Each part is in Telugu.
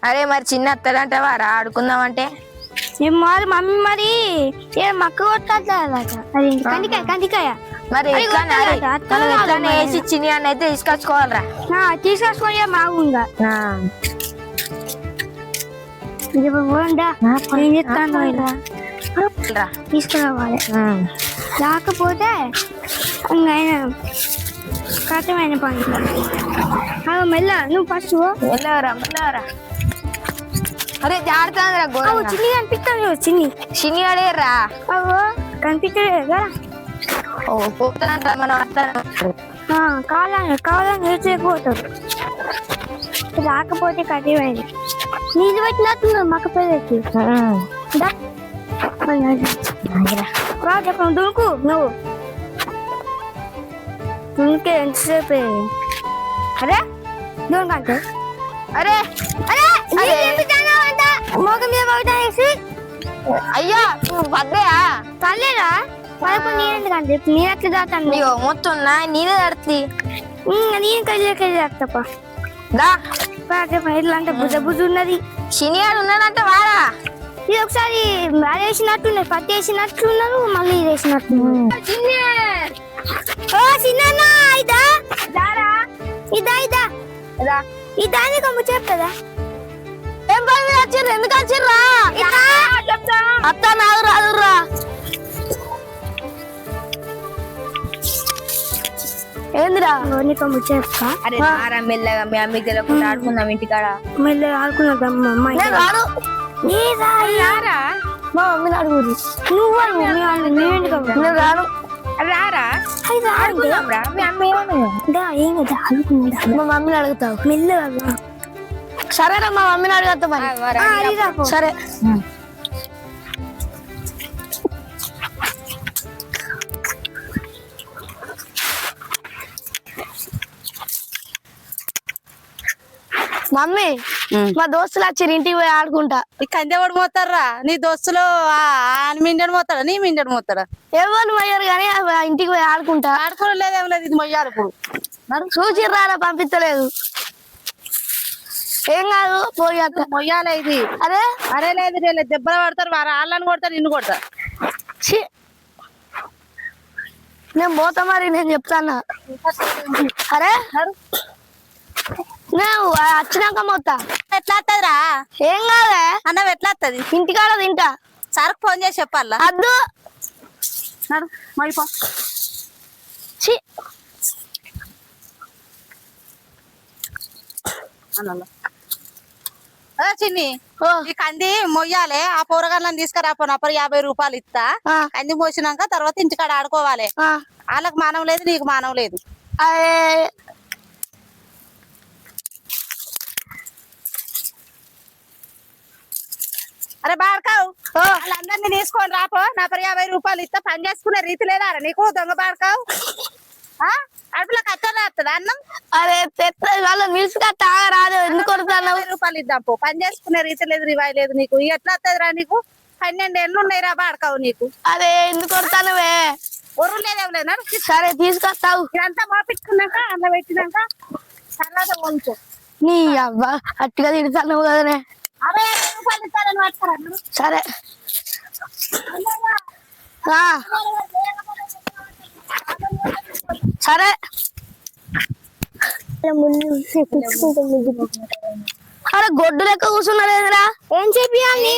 అరే మరి చిన్న అత్తదంటావా రా ఆడుకుందామంటే మరి మమ్మీ మరి ఏ మక్క కొట్టట్లేదట అది కందికాయ కందికాయ మరి ఎట్లానే వేసి చిన్ని అని అయితే తీసుకొచ్చుకోవాలరా తీసుకొచ్చుకోలే బాగుందా తీసుకురావాలి రాకపోతే ఆయన కష్టమైన పని మెల్ల నువ్వు ఫస్ట్ మెల్లవరా మెల్లవరా అరే జాగ్రత్త చిన్ని కనిపిస్తాను చిన్ని చిన్ని అడేర్రా కనిపించలేదు కదా ఓ పోతానంట మనం వస్తాను కావాలని నేర్చేపోతాడు రాకపోతే కఠినమైంది నీళ్ళు పెట్టినట్టున్నావు మక్క పెళ్ళకి చెప్పను దునుకు నువ్వు దునికే ఎంతసేపు అరే దునుకంటే అరే అరే మోగ మీద వేసి అయ్యా నువ్వు పడ్డాయా పర్లేదా పదకొండు నేనెందుకంటే నేను ఎట్లా దాతాను అయ్యో మొత్తం నేనే తడుతుంది నేను కళ్ళకి చేస్తాప ఇట్లా అంటే బుజ్జ బుజ్జ ఉన్నది శనివాడు ఉన్నానంటే వాడా ఇది ఒకసారి అది వేసినట్టున్నది పత్తి వేసినట్టున్నారు మళ్ళీ ఇది వేసినట్టు ఇదా ఇదా ఇదా ఇదా అని కొమ్ము చెప్తుందా ఏం పని వచ్చిర్రు ఎందుకు వచ్చిర్రా అత్త నాకు రాదురా ఏందిరా నీకు ముచ్చ చెప్తా అరే మెల్లగా మీ అమ్మకి తెలియకుండా ఆడుకుందాం ఇంటికాడ మెల్లగా ఆడుకున్నాం మా అమ్మాయి రాను మా మమ్మీని అడుగుది నువ్వు రాను రారా మీ అమ్మ ఏం కదా ఆడుకుందా మా మమ్మీని అడుగుతావు మెల్లగా సరేరా మా మమ్మీని అడుగుతా మరి సరే మమ్మీ మా దోస్తులు వచ్చారు ఇంటికి పోయి ఆడుకుంటా కందెవాడు మోతారా నీ దోస్తులు మిండడు మోతాడా నీ మిండడు మోతాడా ఎవరు పోయారు కానీ ఇంటికి పోయి ఆడుకుంటా ఆడుకోలేదేం లేదు ఇది మొయ్యాలి ఇప్పుడు చూసిర్రా పంపించలేదు ఏం కాదు పోయి మొయ్యాలే ఇది అరే అరే లేదు దెబ్బలు పడతారు వాళ్ళని కొడతారు నిన్ను కొడతారు నేను పోతా మరి నేను చెప్తాను అరే నేను వచ్చినాక పోతా ఎట్లా వస్తుందిరా ఏం కాదే అన్నం ఎట్లా వస్తుంది ఇంటికాడ తింటా సార్కు ఫోన్ చేసి చెప్పాలా అద్దు నడు మళ్ళీ చిన్ని ఈ కంది మొయ్యాలి ఆ పూరగాళ్ళని తీసుకురాపోను అప్పుడు 50 రూపాయలు ఇస్తా కంది మోసినాక తర్వాత ఇంటికాడ ఆడుకోవాలి వాళ్ళకి మానవ లేదు నీకు మానవ లేదు అరే బాడకావు వాళ్ళందరినీ తీసుకొని రాపో నా 50 రూపాయలు ఇస్తా పని చేసుకునే రీతి లేదా నీకు దొంగ బాడకావు అడుపులో కట్టనే వస్తుంది అన్నం అరే వాళ్ళ నిలుసుగా తాగరాదు ఎందుకు 50 రూపాయలు ఇద్దాం పో పని చేసుకునే రీతి లేదు రివాయి లేదు నీకు ఎట్లా వస్తుంది రా నీకు 12 ఏళ్ళు ఉన్నాయి రా బాడకావు నీకు అదే ఎందుకు కొడతానువే ఒర్రు లేదేం లేదు సరే తీసుకొస్తావు ఇదంతా మాపించుకున్నాక అన్నం పెట్టినాక తర్వాత వంచు నీ అవ్వ అట్టిగా తిడతాను కదనే 50 రూపాయలు ఇస్తారని పట్టుకురా సరే సరే అరే గొడ్డు లెక్క కూర్చున్నారేదిరా ఏం చెప్పియాలి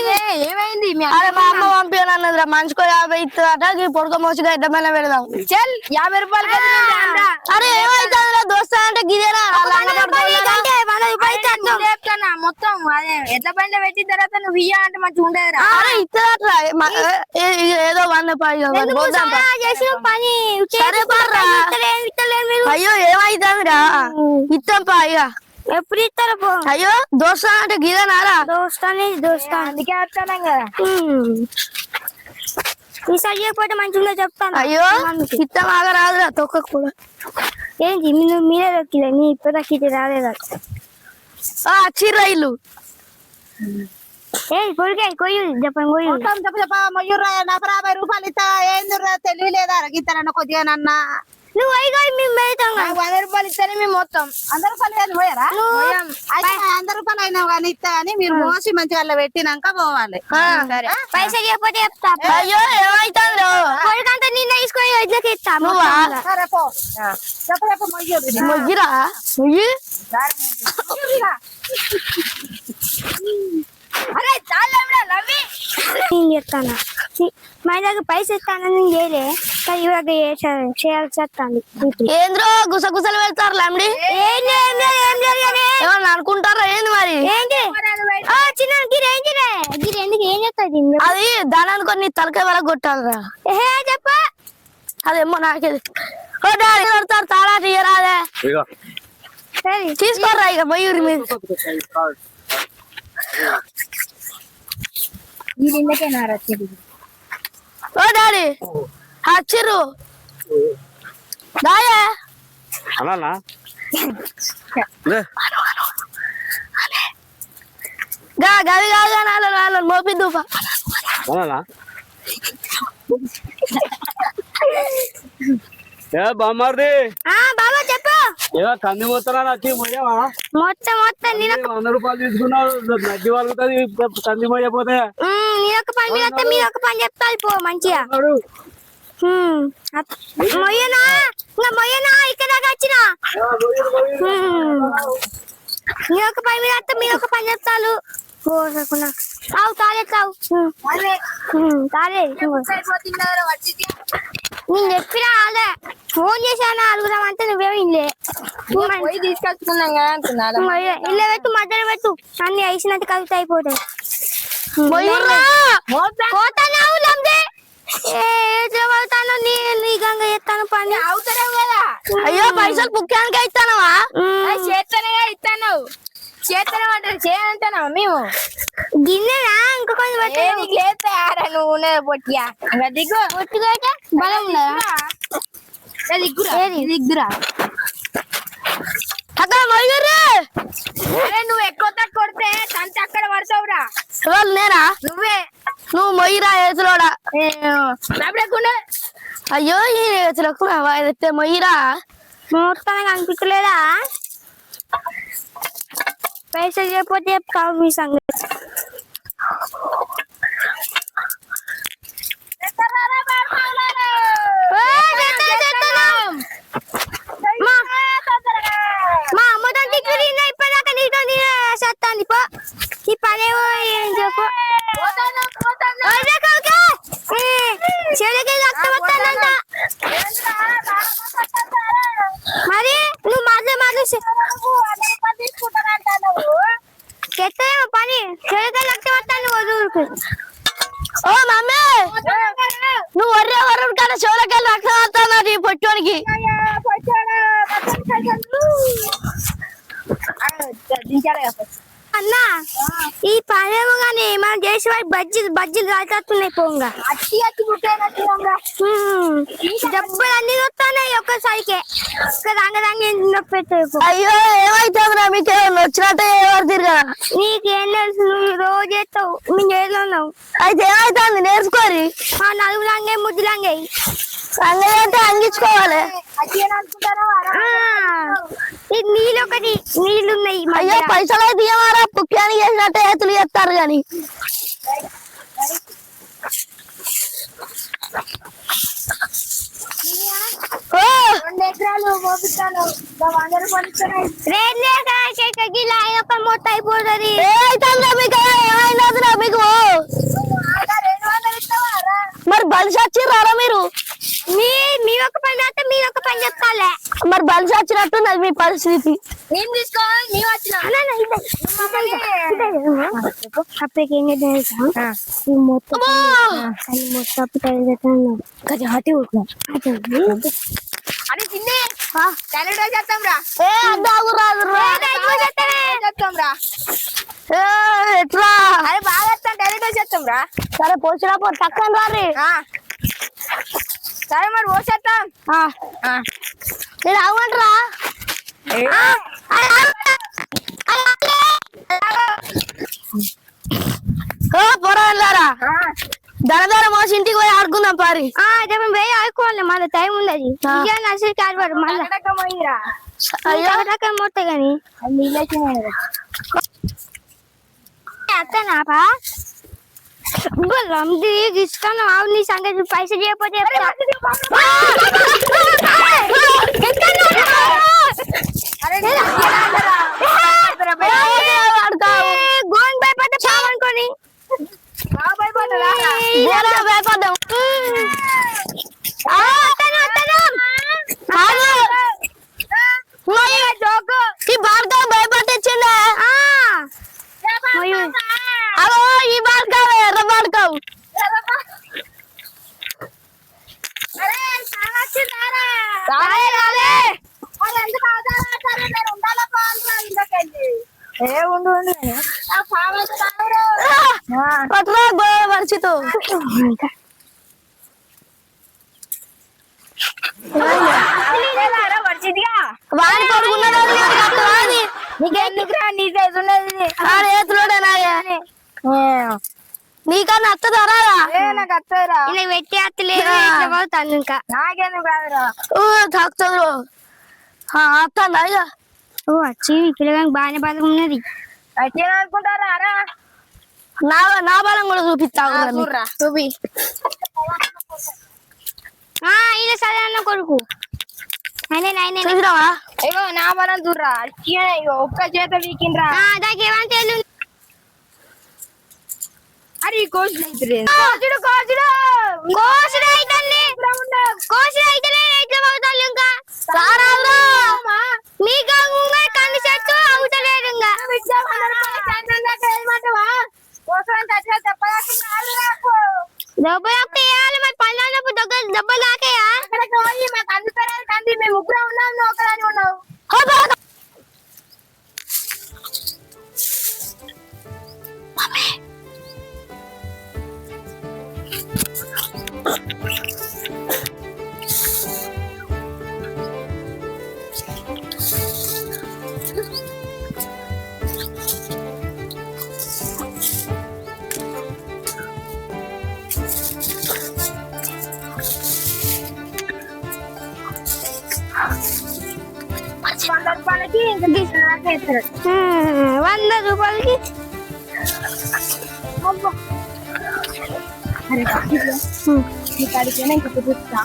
ఏమైంది అరే మా అమ్మ పంపించాలన్నదిరా మనిషికో 50 ఇస్తుందట పొడక మోసి గడ్డ మీద పెడదాం చల్ 50 రూపాయలు అరే ఏమైతుందిరా దోస్తా అంటే గిదేనా చెప్తానా మొత్తం అదే ఎట్ల బండి పెట్టిన తర్వాత నువ్వు ఇయ్య అంటే మంచిగా ఉండదురా అరే ఇస్తుందట్రా ఏదో 100 పని సరే పారా అయ్యో ఏమైతుందిరా ఇస్తాం పా ఇక ఎప్పుడు ఇస్తారా పో అయ్యో దోస్తా అంటే గిదేనారా దోస్తా అందుకే వస్తాను కదా ఈసారి చేయకపోతే మంచిగా చెప్తాను అయ్యో ఇస్తాం ఆగరాదురా తొక్క కూడా ఏంటి మీరే దొక్కిలే నీ ఇప్పుడు దక్కితే రాలేదా చిర్రైలు ఏ కొడుకాయ కొయ్యు చెప్పండి కొయ్యు చెప్ప మయూర్ నా 50 రూపాయలు ఇస్తా ఏంది తెలివి లేదా ఇస్తారన్న కొద్దిగా నన్న నువ్వు అయ్యి మేము పెడతాం 100 రూపాయలు ఇస్తేనే మేము మొత్తం 100 రూపాయలు పోయారా 100 రూపాయలు అయినా కానీ ఇస్తా అని మీరు మోసి మంచి వాళ్ళ పెట్టినాక పోవాలి. పైసలు చెప్పతే చెప్తా. అయ్యో ఏమైతుందో కొడుకంతా నిన్న తీసుకొని ఇట్లకి ఇస్తా. సరే పో చెప్పు చెప్పు మొయ్యి మొయ్యిరా మొయ్యి. అరే చాలా నవ్వి నేను చెప్తాను. మా దగ్గర పైసలు ఇస్తానని నేను చేయలే, కానీ ఇవాళ చేయాల్సి వస్తాను. ఏంద్రో గుసగుసలు పెడతారు లాండి. ఏమన్నా అనుకుంటారా ఏంది మరి? ఏంటి చిన్న గిరి ఏంటిరే గిరి ఎందుకు ఏం చెప్తాది అది దాని అనుకొని తలకాయ వల్ల కొట్టాలరా. ఏ చెప్ప అదేమో నాకేది పెడతారు తాళా తీయరాదే. సరే తీసుకోరా ఇక మయూరి మీద. ఓ డాడీ వచ్చిర్రు దాయే గవి కాదుగా నాలో మోపిద్దు బామ్మారిది బాబా చెప్పు. ఏదో కంది మొత్తం వచ్చి మొయ్యవా? మొత్తం నేను 100 రూపాయలు తీసుకున్నావు, నడ్డి వాళ్ళుతుంది కంది మొయ్యపోతే. నేను ఒక పని మీద వస్తే మీరు ఒక పని చెప్తాను పో మంచిగా. మొయ్యనా ఇంకా మొయ్యనా ఇక్కడ దాకా వచ్చిన. నేను ఒక పని మీద వస్తే మీరు ఒక పని చెప్తాను. తావు తాలే తావు తాలే. నేను చెప్పినా అదే ఫోన్ చేశాను అడుగుదాం అంటే నువ్వేమో ఇల్లే తీసుకొచ్చుకున్నాం కదా అంటున్నా. ఇల్లే పెట్టు మధ్యలో పెట్టు అన్ని వేసినట్టు కలిసి అయిపోతాయి. పోతాను లందే నీ గంగ ఎత్తాను పని అవుతావు కదా. అయ్యో పైసలు పుక్కానికి ఇస్తానవా? చేతనే ఇస్తాను చేతనే అంటారు చేయంటానా మేము గిన్నెనా ఇంకా కొంచెం నీకు లేస్తారా నువ్వు పొట్టియా ఇంకా దిగ్గు పొట్టుగా బలం ఉన్నదా? దిగ్గురా అక్కడ మయూరి అరే నువ్వు ఎక్కువ తక్కువ కొడితే తంత అక్కడ పడతావురా. నేనా? నువ్వే నువ్వు మొయ్యిరా ఏసులోడా. నవ్వకుండా అయ్యో ఈ ఏసులకు అయితే మొయ్యిరా మొత్తానికి అనిపించలేదా? పైసలు చెప్పకపోతే చెప్తావు మీ సంగతి. మా అమ్మతో టిక్కు ఇప్పటిదాకా నీతో చేస్తాను పో. ఈ పనేమో ఏం చెప్పు చెడుకి రక్తం వస్తానంట. మరి నువ్వు మాట్లాడు చెత్తేమో పని చెడుకి రక్తం వస్తాను వదులుకు. ఓ మమ్మీ నువ్వు వర్రే వరుడు కదా చెవులకెళ్ళి రక్తం వస్తాను పొట్టోనికి. అన్నా ఈ పనేమో గానీ మనం చేసే బజ్జీలు రాజేస్తున్నాయి పోంగా. డబ్బులు అన్ని వస్తున్నాయి ఒక్కసారికే రంగ పెట్టాయి. అయ్యో ఏమైతుందిరా మీకు వచ్చినట్టు ఏమవుతుంది కదా. నీకేం తెలుసు నువ్వు రోజు చేస్తావు మేము చేస్తున్నావు. అయితే ఏమైతుంది నేర్చుకోరి. నలుగు లంగే ముద్దు లంగే అంటే అంగించుకోవాలి. నీళ్ళు ఒకటి నీళ్ళున్నాయి. అయ్యో పైసలు అయితే ఇవ్వమారా పుక్యానికి చేసినట్టు ఏతులు చేస్తారు గాని. మొత్తం అయిపోతుంది. ఏమైతుందిరా మీకు మరి బలిసి వచ్చిర్రారా మీరు? మీ ఒక పని అయితే మీరు ఒక పని చెప్తాలే. మరి బలిసి వచ్చినట్టున్నది మీ పరిస్థితి. మేము తీసుకోవాలి మేము వచ్చిన అప్పటికి ఏం చేద్దాం మొత్తం అని తిన్నే చేస్తాం రా. చెప్తాం రా ఎట్లా అరే బాగా డైరెక్ట్ చేస్తాం రా. సరే పోసినప్పుడు తక్కువ రారి. సరే మరి పోసేస్తాం. నేను అవ్వంటరా పొరలారా ధనధార మోసి ఇంటికి పోయి ఆడుకుందాం పారి. పోయి ఆడుకోవాలి మళ్ళీ టైం ఉంది. అసలు కాదు మళ్ళీ మొత్తం కానీ ఆపా లంది ఇస్తాను ఆవు నీ సంగతి పైసలు చేయకపోతే గోన్ భయపడ్డా చావనుకొని భయపడ్డాం ఈ భార్గవ్ భయపట్టించిండే అగో ఈ భార్గవ్ ఎర్ర భార్గవ్ పరిచితో వాడి పడుకున్నాడు నీకన్నా అత్తదారా నాకు వస్తారా ఇలా పెట్టి అత్తలేదు తను ఇంకా నాకేందుకు రాదురా తాకుతుంది అత్తందా ఇక ఓ వచ్చి పిల్లగానికి బాగానే బలం ఉన్నది అయితే అనుకుంటారా రా నా బలం కూడా చూపిస్తావు చూపి ఇలా సరే కొడుకు చూసినావా ఇగో నా బలం చూడరా ఇగో ఒక్క చేత వీకిండ్రా దానికి ఏమంటే అరే కోసుడు అయితే ఇంకా మీకు కన్ను చెట్టు అవుతలేదు ఇంకా దెబ్బలు వేయాలి మరి పన్నెండు దెబ్బలు నాకేయా మాకు అందుతారా కంది మేము ముగ్గురు ఉన్నాం నువ్వు ఒకదాని ఉన్నావు రూపాయలకి ఇంకా తీసుకున్నారు 100 రూపాయలకి అడిగినా ఇంకా చూపిస్తా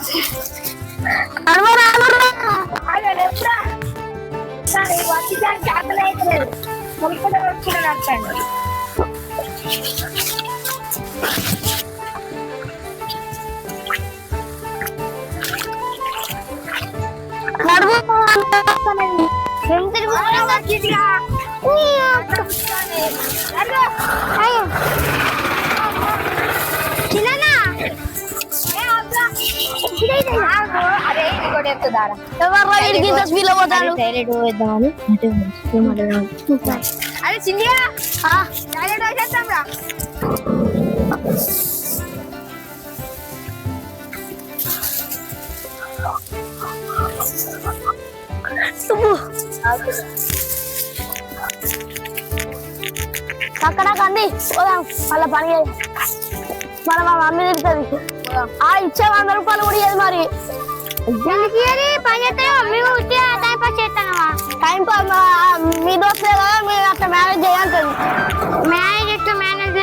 అదే ఇది కూడా ఎత్తుదారా అరే సింధియా చేస్తాం రా అక్కడ కంది పోదాం వాళ్ళ పని మన మా మమ్మీ తిరుగుతుంది ఇచ్చే 100 రూపాయలు కూడా ఇయ్యదు మరి పని చేస్తే మమ్మీ టైం పాస్ చేస్తానవా టైం పాస్ మీ దోస్తులే కదా మీరు అట్లా మేనేజ్ చేయాలంటుంది మేనేజ్ ఎట్లా మేనేజ్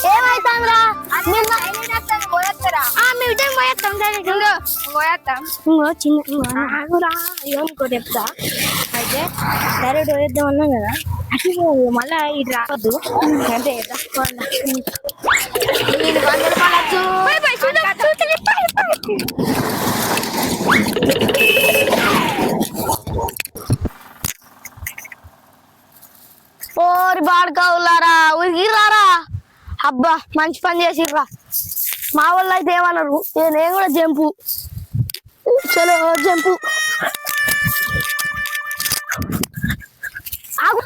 ఏమైతుందిరా మీ ఇద్దరు పోయేస్తాం చిన్న ఇంకోటి చెప్తా అయితే డైరెక్ట్ వేద్దాం అన్నాం కదా అటు మళ్ళా ఇది రావద్దు అంటే 100 ఓరి బాడుకావులారా ఉరిగిరారా అబ్బా మంచి పని చేసిర్రా మా వాళ్ళు అయితే ఏమన్నారు నేను కూడా జంపు చలో జంపు ఆగు